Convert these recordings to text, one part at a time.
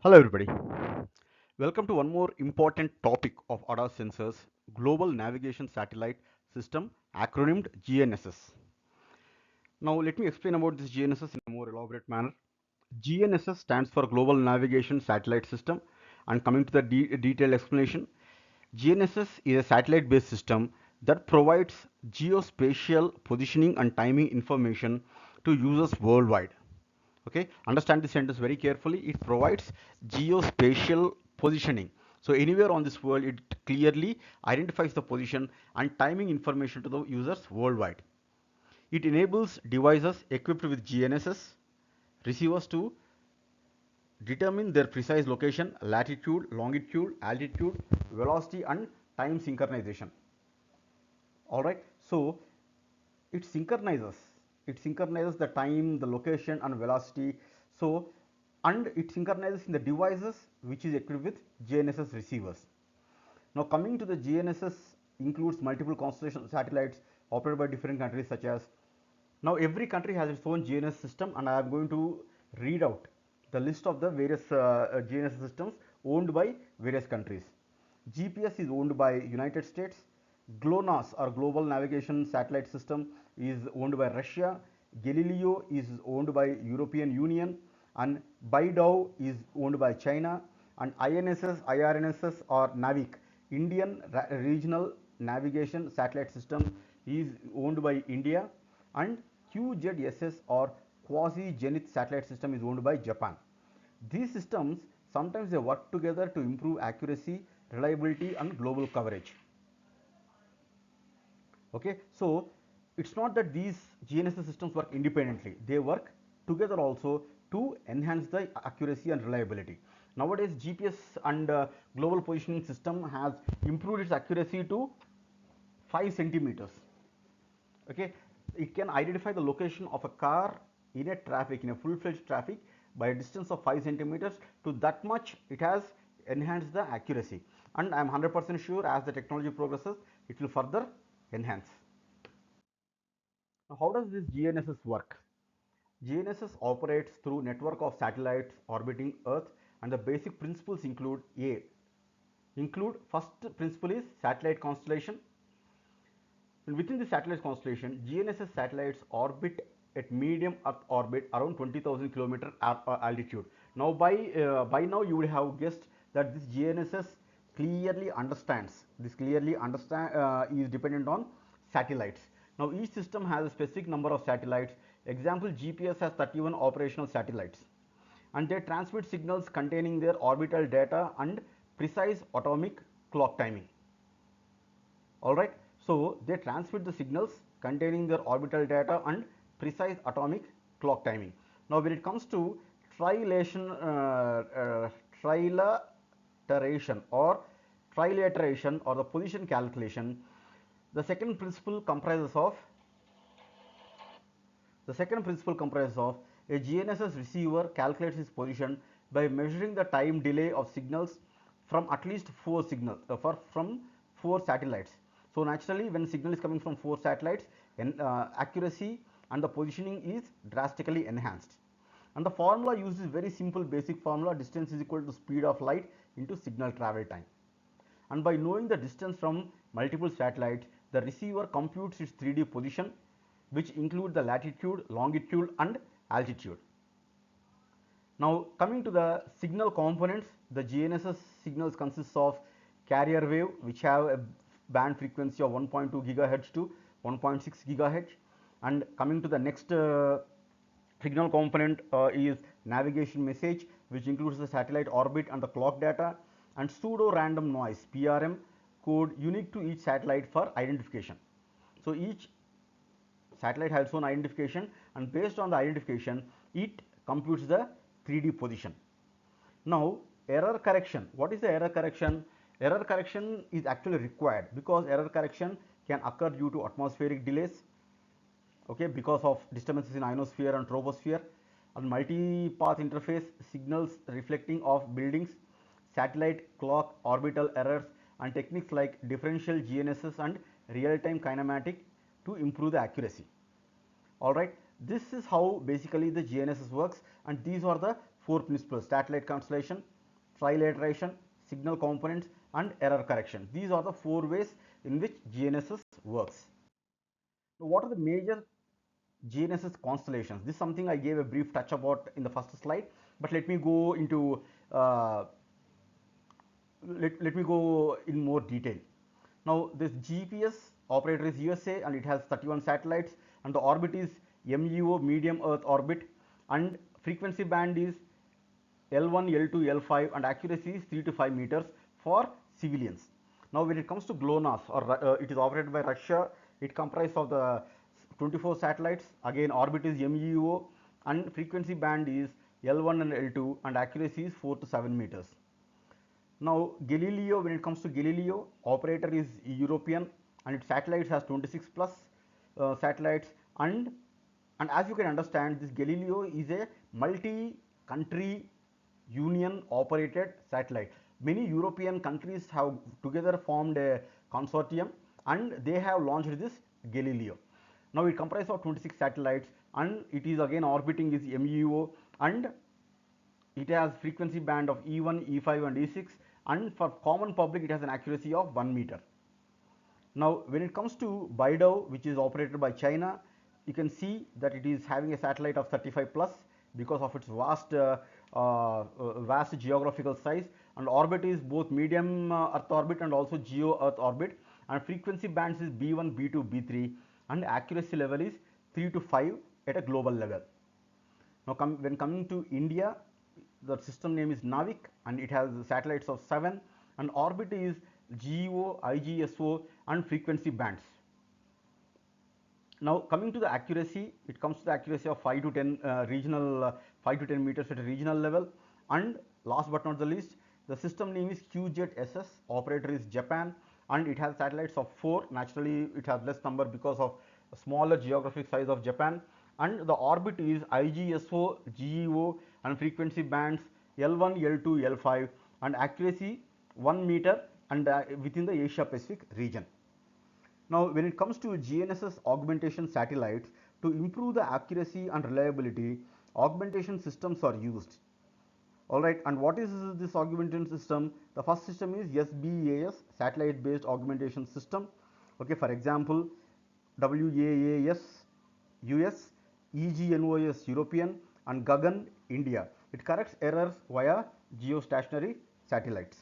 Hello everybody. Welcome to one more important topic of ADA sensors, Global Navigation Satellite System, acronymed GNSS. Now let me explain about this GNSS in a more elaborate manner. GNSS stands for Global Navigation Satellite System, and coming to the detailed explanation, GNSS is a satellite based system that provides geospatial positioning and timing information to users worldwide. Okay, understand the sentence very carefully. It provides geospatial positioning, so anywhere on this world it clearly identifies the position and timing information to the users worldwide. It enables devices equipped with GNSS receivers to determine their precise location, latitude, longitude, altitude, velocity and time synchronization. All right, so it synchronizes the time, the location and velocity. So and it synchronizes in the devices which is equipped with GNSS receivers. Now coming to the GNSS includes multiple constellation satellites operated by different countries, such as, now every country has its own GNSS system, and I am going to read out the list of the various GNSS systems owned by various countries. GPS is owned by United States. GLONASS or Global Navigation Satellite System is owned by Russia. Galileo is owned by European Union, and BeiDou is owned by China, and INSS, IRNSS or NAVIC, Indian Regional Navigation Satellite System, is owned by India, and QZSS or Quasi Zenith Satellite System is owned by Japan. These systems sometimes they work together to improve accuracy, reliability and global coverage. Okay, so it's not that these GNSS systems work independently, they work together also to enhance the accuracy and reliability. Nowadays GPS and global positioning system has improved its accuracy to 5 centimeters. Okay, it can identify the location of a car in a traffic, in a full-fledged traffic, by a distance of 5 centimeters. To that much it has enhanced the accuracy, and I am 100% sure as the technology progresses it will further enhance. Now how does this GNSS work? GNSS operates through network of satellites orbiting Earth, and the basic principles include first principle is satellite constellation. And within the satellite constellation, GNSS satellites orbit at medium Earth orbit around 20,000 km altitude. Now, by now you would have guessed that this GNSS clearly understands. This clearly is dependent on satellites. Now, each system has a specific number of satellites. Example: GPS has 31 operational satellites, and they transmit signals containing their orbital data and precise atomic clock timing. Alright, so they transmit the signals containing their orbital data and precise atomic clock timing. Now when it comes to trilateration or the position calculation, the second principle comprises of a GNSS receiver calculates its position by measuring the time delay of signals from at least from 4 satellites. So naturally, when signal is coming from 4 satellites, accuracy and the positioning is drastically enhanced. And the formula used is very simple, basic formula: distance is equal to speed of light into signal travel time. And by knowing the distance from multiple satellites, the receiver computes its 3D position, which include the latitude, longitude and altitude. Now coming to the signal components, the GNSS signals consists of carrier wave, which have a band frequency of 1.2 gigahertz to 1.6 gigahertz. And coming to the next signal component is navigation message, which includes the satellite orbit and the clock data, and pseudo random noise PRM code unique to each satellite for identification. So each satellite has its own identification, and based on the identification it computes the 3D position. Now error correction. What is the error correction? Error correction is actually required because error correction can occur due to atmospheric delays, okay, because of disturbances in ionosphere and troposphere, and multi-path interface, signals reflecting off buildings, satellite clock orbital errors, and techniques like differential GNSS and real-time kinematic to improve the accuracy. Alright, this is how basically the GNSS works, and these are the 4 principles: satellite constellation, trilateration, signal components, and error correction. These are the 4 ways in which GNSS works. So what are the major GNSS constellations? This is something I gave a brief touch about in the first slide, but let me go into let me go in more detail. Now this GPS operator is USA and it has 31 satellites, and the orbit is MEO, medium Earth orbit, and frequency band is L1, L2, L5, and accuracy is 3 to 5 meters for civilians. Now when it comes to GLONASS, or it is operated by Russia, it comprises of the 24 satellites. Again, orbit is MEO and frequency band is L1 and L2, and accuracy is 4 to 7 meters. Now Galileo, when it comes to Galileo, operator is European and its satellites has 26 plus satellites, and as you can understand, this Galileo is a multi-country union operated satellite. Many European countries have together formed a consortium and they have launched this Galileo. Now it comprises of 26 satellites and it is again orbiting is MEO, and it has frequency band of E1, E5 and E6, and for common public it has an accuracy of 1 meter. Now when it comes to Beidou, which is operated by China, you can see that it is having a satellite of 35 plus because of its vast geographical size, and orbit is both medium Earth orbit and also geo Earth orbit, and frequency bands is B1, B2, B3, and accuracy level is 3 to 5 at a global level. Now when coming to India, the system name is Navik and it has satellites of 7, and orbit is GEO, IGSO, and frequency bands. Now coming to the accuracy, it comes to the accuracy of 5 to 10 5 to 10 meters at a regional level, and last but not the least, the system name is QZSS, operator is Japan, and it has satellites of 4. Naturally it has less number because of smaller geographic size of Japan, and the orbit is IGSO, GEO, and frequency bands L1, L2, L5, and accuracy 1 meter, and within the Asia Pacific region. Now when it comes to GNSS augmentation satellites, to improve the accuracy and reliability, augmentation systems are used. Alright, and what is this augmentation system? The first system is SBAS, satellite based augmentation system. Okay, for example, WAAS US, EGNOS European, and Gagan India. It corrects errors via geostationary satellites.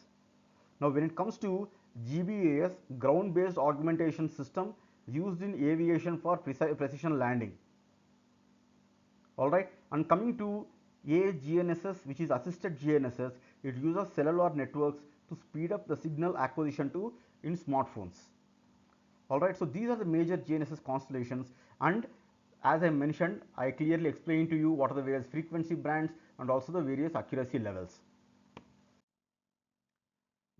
Now when it comes to GBAS, ground based augmentation system used in aviation for precision landing. Alright, and coming to AGNSS, which is assisted GNSS, it uses cellular networks to speed up the signal acquisition in smartphones. Alright, so these are the major GNSS constellations, and as I mentioned, I clearly explained to you what are the various frequency bands and also the various accuracy levels.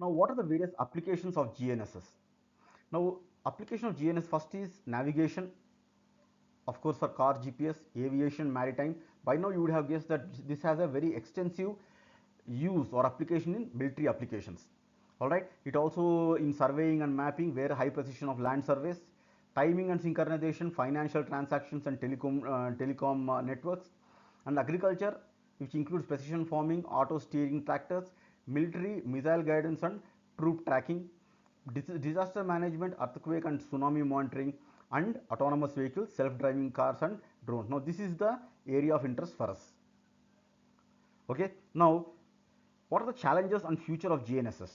Now what are the various applications of GNSS? Now application of GNSS, first is navigation, of course for car GPS, aviation, maritime. By now you would have guessed that this has a very extensive use or application in military applications. Alright, it also in surveying and mapping, where high precision of land surveys, timing and synchronization, financial transactions, and telecom networks, and agriculture, which includes precision farming, auto steering tractors, military, missile guidance and troop tracking, disaster management, earthquake and tsunami monitoring, and autonomous vehicles, self-driving cars and drones. Now this is the area of interest for us. Okay, now what are the challenges and future of GNSS?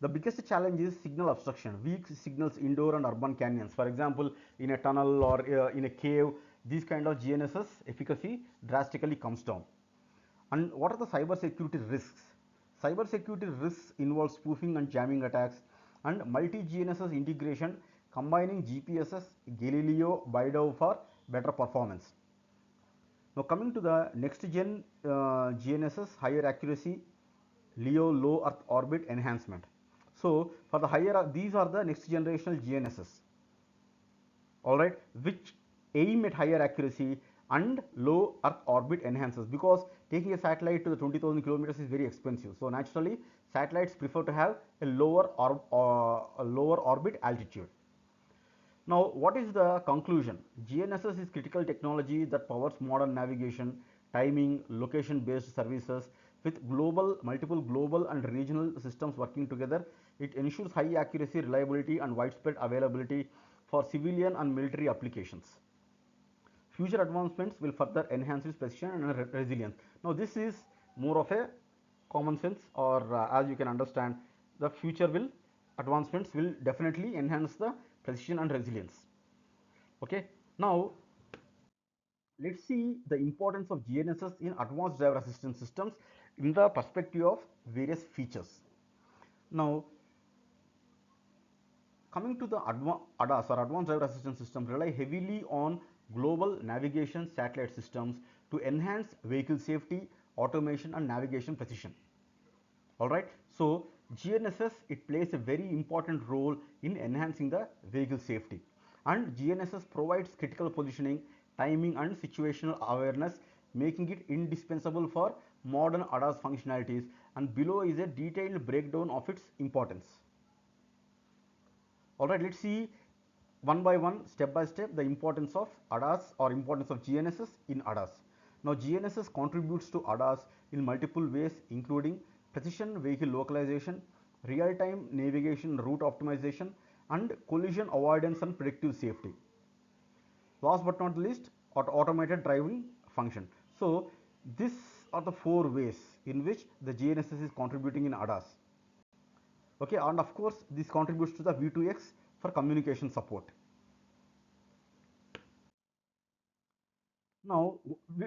The biggest challenge is signal obstruction, weak signals indoor and urban canyons. For example, in a tunnel or in a cave, these kind of GNSS efficacy drastically comes down. And what are the cyber security risks? Cyber security risks involve spoofing and jamming attacks, and multi-GNSS integration combining GPSs, Galileo, Beidou for better performance. Now coming to the next gen GNSS, higher accuracy, LEO low Earth orbit enhancement. So for the higher, these are the next generational GNSS, alright, which aim at higher accuracy and low Earth orbit enhances, because taking a satellite to the 20,000 kilometers is very expensive. So naturally satellites prefer to have a lower orbit altitude. Now what is the conclusion? GNSS is critical technology that powers modern navigation, timing, location based services, with multiple global and regional systems working together. It ensures high accuracy, reliability, and widespread availability for civilian and military applications. Future advancements will further enhance its precision and resilience. Now, this is more of a common sense, or as you can understand, the future will advancements will definitely enhance the precision and resilience. Okay. Now, let's see the importance of GNSS in advanced driver assistance systems in the perspective of various features. Now, coming to the ADAS or advanced driver assistance systems rely heavily on global navigation satellite systems to enhance vehicle safety, automation, and navigation precision. All right. So, GNSS, it plays a very important role in enhancing the vehicle safety, and GNSS provides critical positioning, timing, and situational awareness, making it indispensable for modern ADAS functionalities. And below is a detailed breakdown of its importance. All right, let's see one by one, step by step, the importance of ADAS or importance of GNSS in ADAS. Now, GNSS contributes to ADAS in multiple ways, including precision vehicle localization, real-time navigation, route optimization, and collision avoidance and predictive safety. Last but not least, automated driving function. So, these are the 4 ways in which the GNSS is contributing in ADAS. Okay, and of course, this contributes to the V2X for communication support. Now,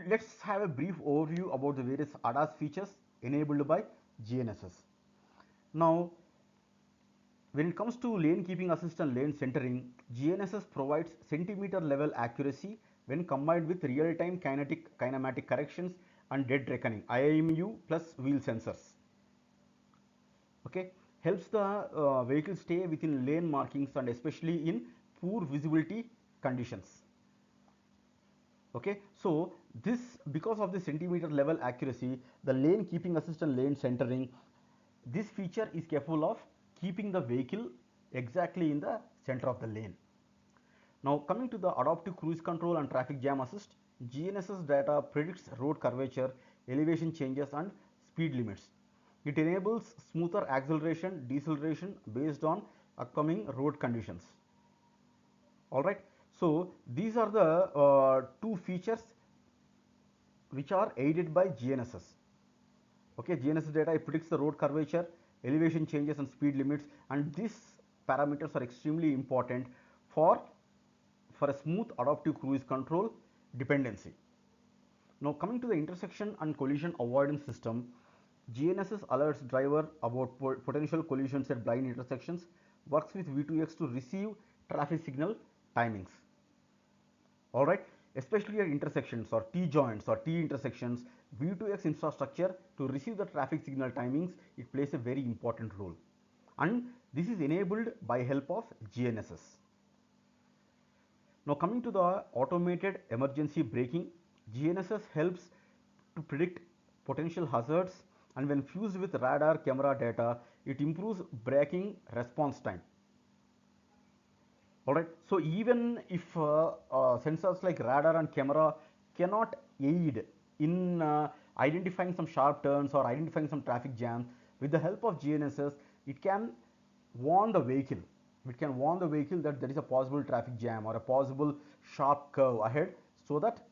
let's have a brief overview about the various ADAS features enabled by GNSS. Now, when it comes to lane keeping assist and lane centering, GNSS provides centimeter level accuracy when combined with real-time kinematic corrections and dead reckoning, IMU plus wheel sensors. Okay, helps the vehicle stay within lane markings and especially in poor visibility conditions. Okay, so this, because of the centimeter level accuracy, the lane keeping assist and lane centering, this feature is capable of keeping the vehicle exactly in the center of the lane. Now, coming to the adaptive cruise control and traffic jam assist, GNSS data predicts road curvature, elevation changes, and speed limits. It enables smoother acceleration, deceleration based on upcoming road conditions. All right. So, these are the 2 features which are aided by GNSS. Okay, GNSS data, it predicts the road curvature, elevation changes, and speed limits, and these parameters are extremely important for a smooth adaptive cruise control dependency. Now, coming to the intersection and collision avoidance system, GNSS alerts driver about potential collisions at blind intersections, works with V2X to receive traffic signal timings. All right, especially at intersections or T-joints or T-intersections, V2X infrastructure to receive the traffic signal timings, it plays a very important role, and this is enabled by help of GNSS. Now, coming to the automated emergency braking, GNSS helps to predict potential hazards, and when fused with radar camera data, it improves braking response time. All right. So, even if sensors like radar and camera cannot aid in identifying some sharp turns or identifying some traffic jams, with the help of GNSS, it can warn the vehicle. It can warn the vehicle that there is a possible traffic jam or a possible sharp curve ahead, so that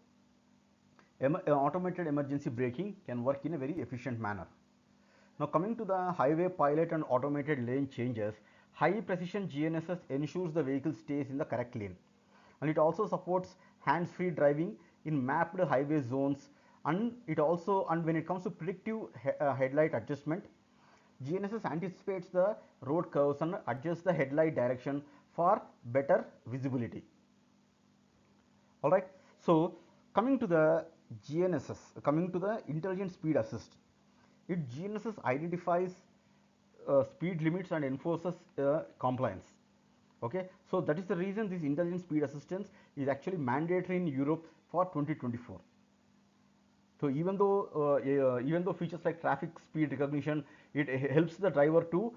automated emergency braking can work in a very efficient manner. Now, coming to the highway pilot and automated lane changes, high precision GNSS ensures the vehicle stays in the correct lane, and it also supports hands-free driving in mapped highway zones, and when it comes to predictive headlight adjustment, GNSS anticipates the road curves and adjusts the headlight direction for better visibility. All right. So, coming to the GNSS, coming to the intelligent speed assist, GNSS identifies speed limits and enforces compliance. Okay, so that is the reason this intelligent speed assistance is actually mandatory in Europe for 2024. So, even though features like traffic speed recognition, it helps the driver to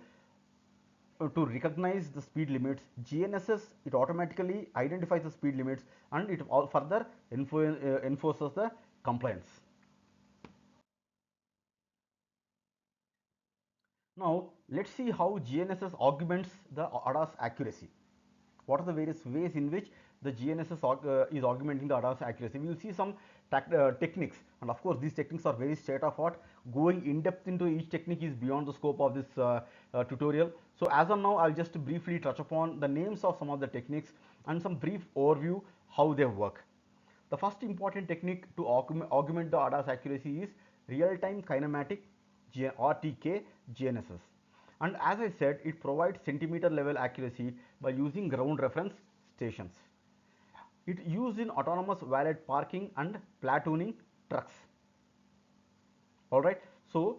recognize the speed limits, GNSS, it automatically identifies the speed limits, and it further enforces the compliance. Now let's see how GNSS augments the ADAS accuracy. What are the various ways in which the GNSS is augmenting the ADAS accuracy? We will see some techniques, and of course these techniques are very state of art. Going in depth into each technique is beyond the scope of this tutorial. So as of now, I'll just briefly touch upon the names of some of the techniques and some brief overview how they work. The first important technique to augment the ADAS accuracy is real-time kinematic RTK GNSS. And as I said, it provides centimeter level accuracy by using ground reference stations. It used in autonomous valet parking and platooning trucks. Alright, so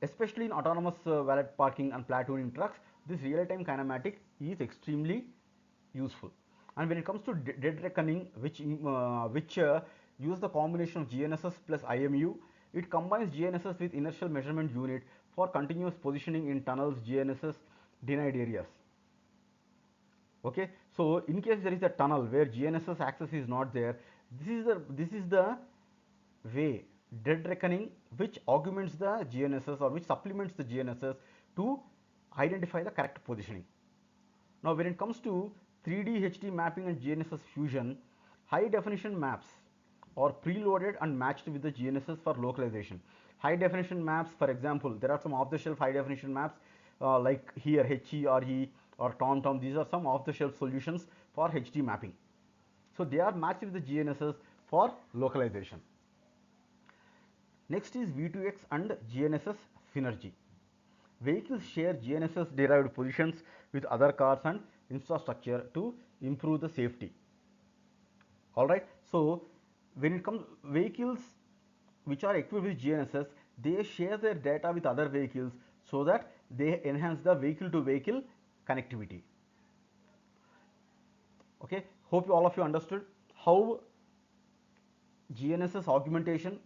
especially in autonomous valet parking and platooning trucks, this real-time kinematic is extremely useful. And when it comes to dead reckoning, which use the combination of GNSS plus IMU, it combines GNSS with inertial measurement unit for continuous positioning in tunnels, GNSS denied areas. Okay, so in case there is a tunnel where GNSS access is not there, this is the way dead reckoning which augments the GNSS or which supplements the GNSS to identify the correct positioning. Now when it comes to 3D HD mapping and GNSS fusion, high definition maps are preloaded and matched with the GNSS for localization. High definition maps, for example, there are some off the shelf high definition maps like here HERE or TomTom. These are some off the shelf solutions for HD mapping. So they are matched with the GNSS for localization. Next is V2X and GNSS synergy. Vehicles share GNSS derived positions with other cars and infrastructure to improve the safety. Alright, so when it comes vehicles which are equipped with GNSS, they share their data with other vehicles so that they enhance the vehicle to vehicle connectivity. Okay, hope all of you understood how GNSS augmentation.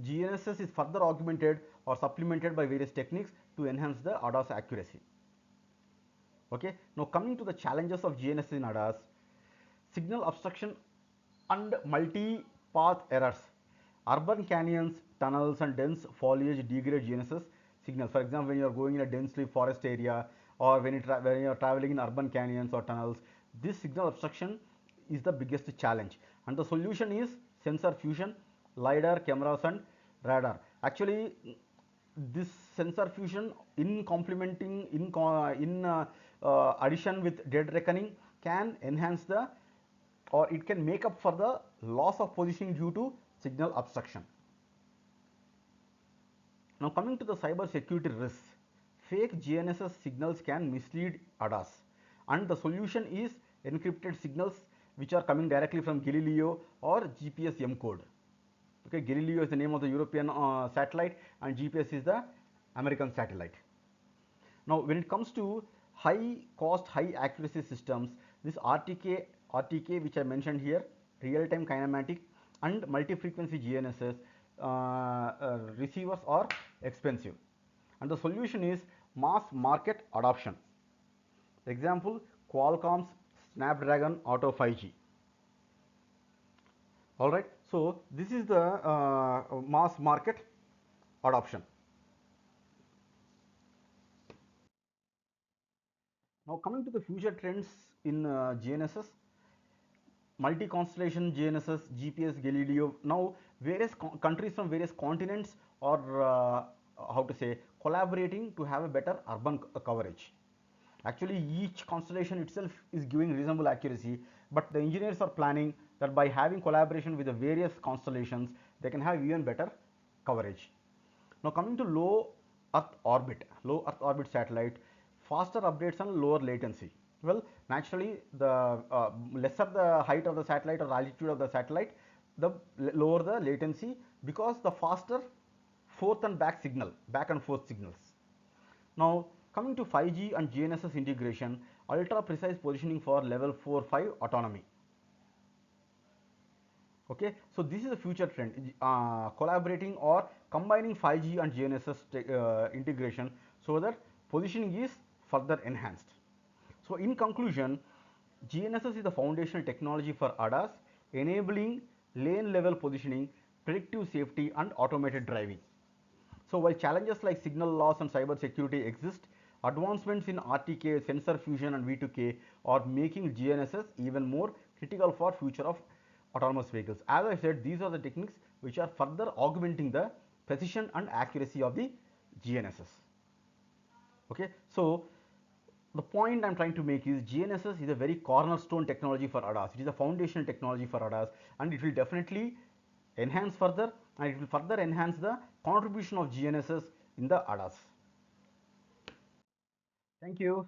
GNSS is further augmented or supplemented by various techniques to enhance the ADAS accuracy. Okay, now coming to the challenges of GNSS in ADAS, signal obstruction and multi-path errors. Urban canyons, tunnels and dense foliage degrade GNSS signals. For example, when you are going in a densely forest area or when you are traveling in urban canyons or tunnels, this signal obstruction is the biggest challenge. And the solution is sensor fusion, LiDAR, cameras and radar. Actually, this sensor fusion in complementing in addition with dead reckoning can enhance the or it can make up for the loss of positioning due to signal obstruction. Now coming to the cyber security risks, fake GNSS signals can mislead ADAS and the solution is encrypted signals which are coming directly from Galileo or GPS M code. Okay, Galileo is the name of the European satellite and GPS is the American satellite. Now when it comes to high cost, high accuracy systems, this RTK which I mentioned here, real time kinematic and multi-frequency GNSS receivers are expensive and the solution is mass market adoption. Example, Qualcomm's Snapdragon Auto 5G. Alright, so this is the mass market adoption. Now coming to the future trends in GNSS, multi-constellation GNSS, GPS, Galileo. Now various countries from various continents are how to say collaborating to have a better urban coverage. Actually, each constellation itself is giving reasonable accuracy, but the engineers are planning that by having collaboration with the various constellations, they can have even better coverage. Now coming to low Earth orbit satellite, faster updates and lower latency. Well, naturally, the lesser the height of the satellite or altitude of the satellite, the lower the latency because the faster forth and back and forth signals. Now coming to 5G and GNSS integration, ultra precise positioning for level 4-5 autonomy. Okay, so this is a future trend, collaborating or combining 5G and GNSS integration so that positioning is further enhanced. So in conclusion, GNSS is the foundational technology for ADAS, enabling lane level positioning, predictive safety and automated driving. So while challenges like signal loss and cyber security exist, advancements in RTK, sensor fusion and V2K are making GNSS even more critical for future of autonomous vehicles. As I said, these are the techniques which are further augmenting the precision and accuracy of the GNSS. Okay, so the point I'm trying to make is GNSS is a very cornerstone technology for ADAS. It is a foundational technology for ADAS, and it will definitely enhance further, and it will further enhance the contribution of GNSS in the ADAS. Thank you.